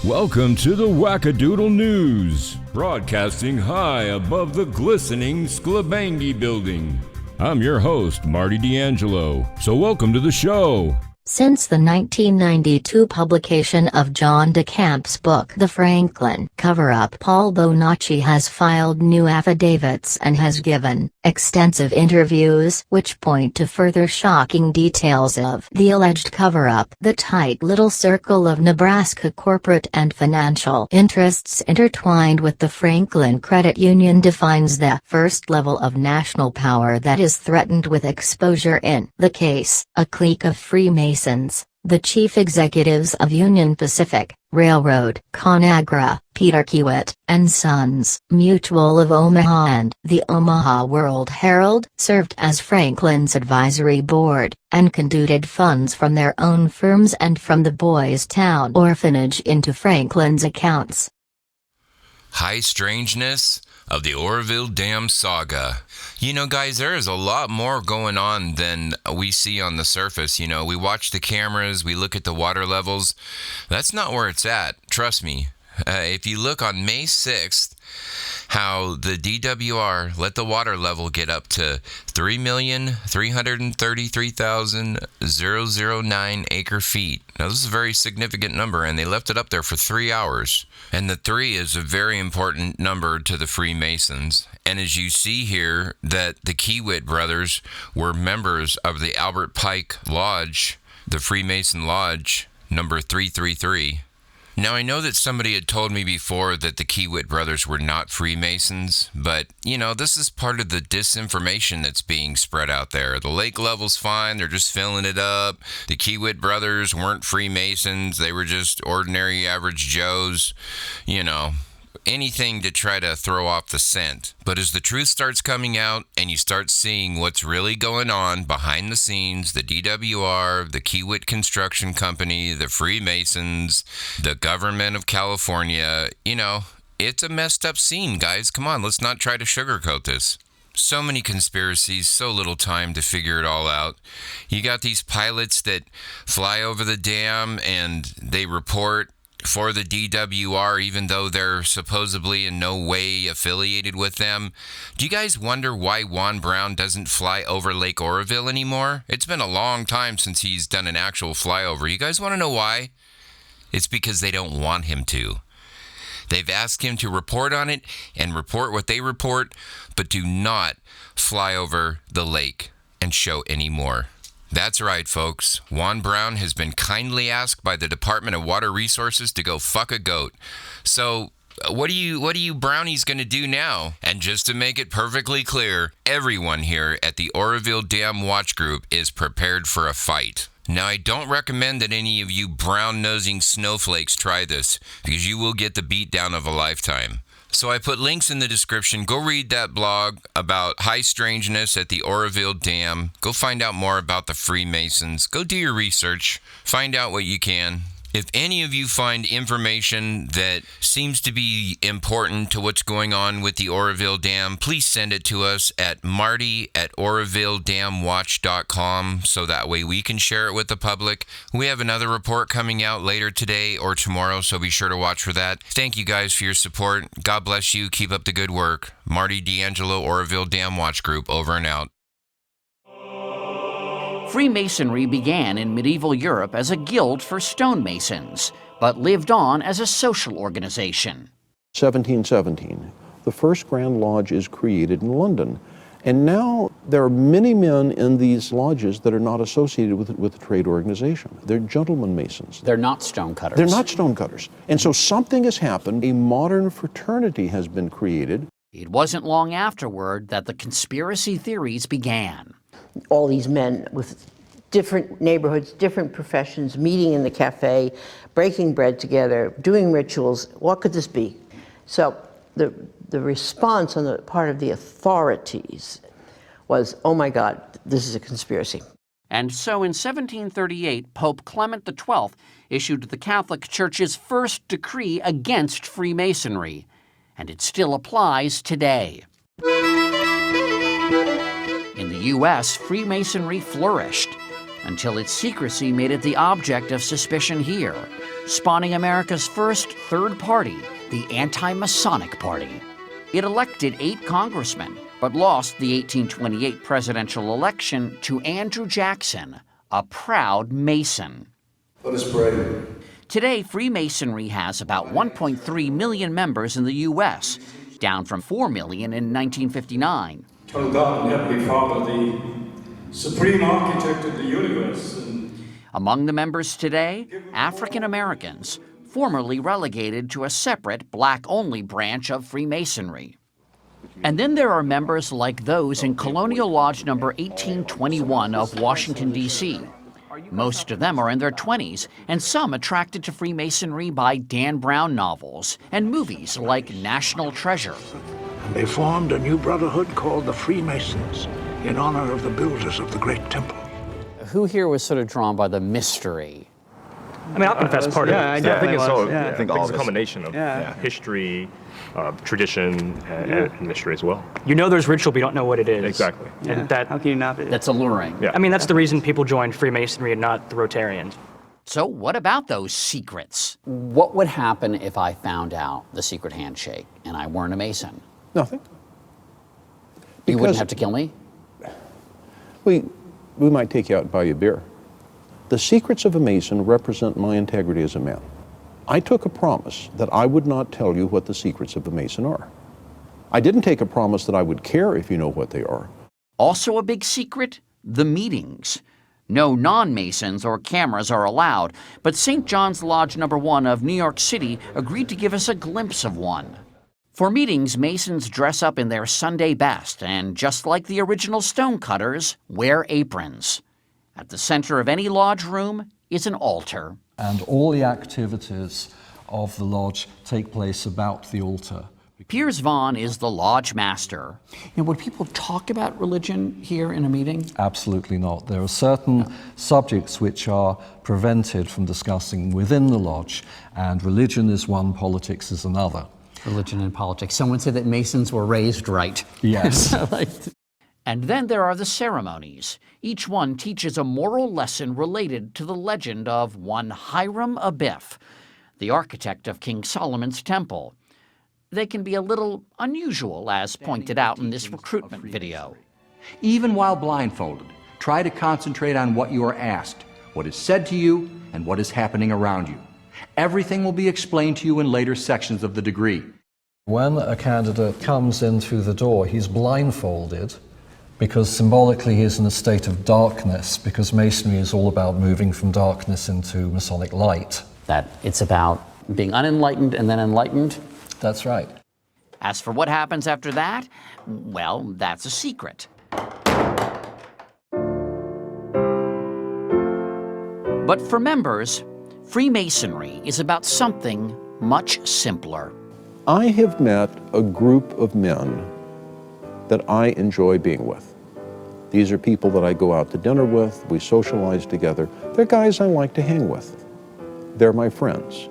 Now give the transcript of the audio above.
Welcome to the Wackadoodle News, broadcasting high above the glistening Sclabangy building. I'm your host, Marty D'Angelo, so welcome to the show. Since the 1992 publication of John DeCamp's book The Franklin Cover-Up, Paul Bonacci has filed new affidavits and has given extensive interviews which point to further shocking details of the alleged cover-up. The tight little circle of Nebraska corporate and financial interests intertwined with the Franklin Credit Union defines the first level of national power that is threatened with exposure in the case. A clique of Freemasons, the chief executives of Union Pacific Railroad, ConAgra, Peter Kiewit and Sons Mutual of Omaha and the Omaha World Herald, served as Franklin's advisory board, and conducted funds from their own firms and from the Boys Town orphanage into Franklin's accounts. High Strangeness of the Oroville Dam Saga. You know, guys, there is a lot more going on than we see on the surface. You know, we watch the cameras, we look at the water levels. That's not where it's at, trust me. If you look on May 6th, how the DWR let the water level get up to 3,333,009 acre feet. Now, this is a very significant number, and they left it up there for 3 hours. And the 3 is a very important number to the Freemasons. And as you see here, that the Kiewit brothers were members of the Albert Pike Lodge, the Freemason Lodge, number 333. Now, I know that somebody had told me before that the Kiewit brothers were not Freemasons, but, you know, this is part of the disinformation that's being spread out there. The lake level's fine, they're just filling it up. The Kiewit brothers weren't Freemasons, they were just ordinary average Joes, you know. Anything to try to throw off the scent. But as the truth starts coming out and you start seeing what's really going on behind the scenes, the DWR, the Kiewit Construction Company, the Freemasons, the government of California, you know, it's a messed up scene, guys. Come on, let's not try to sugarcoat this. So many conspiracies, so little time to figure it all out. You got these pilots that fly over the dam and they report for the DWR, even though they're supposedly in no way affiliated with them. Do you guys wonder why Juan Brown doesn't fly over Lake Oroville anymore? It's been a long time since he's done an actual flyover. You guys want to know why? It's because they don't want him to. They've asked him to report on it and report what they report, but do not fly over the lake and show any more. That's right, folks. Juan Brown has been kindly asked by the Department of Water Resources to go fuck a goat. So, what are you brownies going to do now? And just to make it perfectly clear, everyone here at the Oroville Dam Watch Group is prepared for a fight. Now, I don't recommend that any of you brown-nosing snowflakes try this, because you will get the beatdown of a lifetime. So I put links in the description. Go read that blog about high strangeness at the Oroville Dam. Go find out more about the Freemasons. Go do your research. Find out what you can. If any of you find information that seems to be important to what's going on with the Oroville Dam, please send it to us at marty@OrovilleDamWatch.com so that way we can share it with the public. We have another report coming out later today or tomorrow, so be sure to watch for that. Thank you guys for your support. God bless you. Keep up the good work. Marty D'Angelo, Oroville Dam Watch Group, over and out. Freemasonry began in medieval Europe as a guild for stonemasons, but lived on as a social organization. 1717, the first Grand Lodge is created in London. And now there are many men in these lodges that are not associated with the trade organization. They're gentlemen masons. They're not stonecutters. They're not stonecutters. And so something has happened. A modern fraternity has been created. It wasn't long afterward that the conspiracy theories began. All these men with different neighborhoods, different professions, meeting in the cafe, breaking bread together, doing rituals. What could this be? So the response on the part of the authorities was, oh my God, this is a conspiracy. And so in 1738, Pope Clement XII issued the Catholic Church's first decree against Freemasonry, and it still applies today. In the U.S., Freemasonry flourished. until its secrecy made it the object of suspicion here, spawning America's first third party, the anti-Masonic Party. It elected 8 congressmen, but lost the 1828 presidential election to Andrew Jackson, a proud Mason. Let us pray. Today, Freemasonry has about 1.3 million members in the U.S., down from 4 million in 1959. Eternal God and Heavenly Father, the supreme architect of the universe. Among the members today, African Americans, formerly relegated to a separate black-only branch of Freemasonry. And then there are members like those in Colonial Lodge number 1821 of Washington, D.C. Most of them are in their 20s, and some attracted to Freemasonry by Dan Brown novels and movies like National Treasure. They formed a new brotherhood called the Freemasons in honor of the builders of the great temple. Who here was sort of drawn by the mystery? I mean, I'll confess part of it. I think it's all. I think it's a combination of history, tradition, and mystery as well. You know there's ritual, but you don't know what it is. Exactly. And that, how can you not be? That's alluring. Yeah. I mean, that's the reason people joined Freemasonry and not the Rotarians. So what about those secrets? What would happen if I found out the secret handshake and I weren't a Mason? Nothing. You wouldn't have to kill me? We might take you out and buy you a beer. The secrets of a Mason represent my integrity as a man. I took a promise that I would not tell you what the secrets of a Mason are. I didn't take a promise that I would care if you know what they are. Also a big secret? The meetings. No non-Masons or cameras are allowed, but St. John's Lodge number 1 of New York City agreed to give us a glimpse of one. For meetings, Masons dress up in their Sunday best and, just like the original stonecutters, wear aprons. At the center of any lodge room is an altar. And all the activities of the lodge take place about the altar. Piers Vaughn is the lodge master. And would people talk about religion here in a meeting? Absolutely not. There are certain subjects which are prevented from discussing within the lodge, and religion is one, politics is another. Religion and politics. Someone said that Masons were raised right. Yes. And then there are the ceremonies. Each one teaches a moral lesson related to the legend of one Hiram Abiff, the architect of King Solomon's temple. They can be a little unusual, as pointed out in this recruitment video. Even while blindfolded, try to concentrate on what you are asked, what is said to you, and what is happening around you. Everything will be explained to you in later sections of the degree. When a candidate comes in through the door, he's blindfolded, because symbolically he is in a state of darkness, because Masonry is all about moving from darkness into Masonic light. That it's about being unenlightened and then enlightened? That's right. As for what happens after that, well, that's a secret. But for members, Freemasonry is about something much simpler. I have met a group of men that I enjoy being with. These are people that I go out to dinner with, we socialize together. They're guys I like to hang with. They're my friends.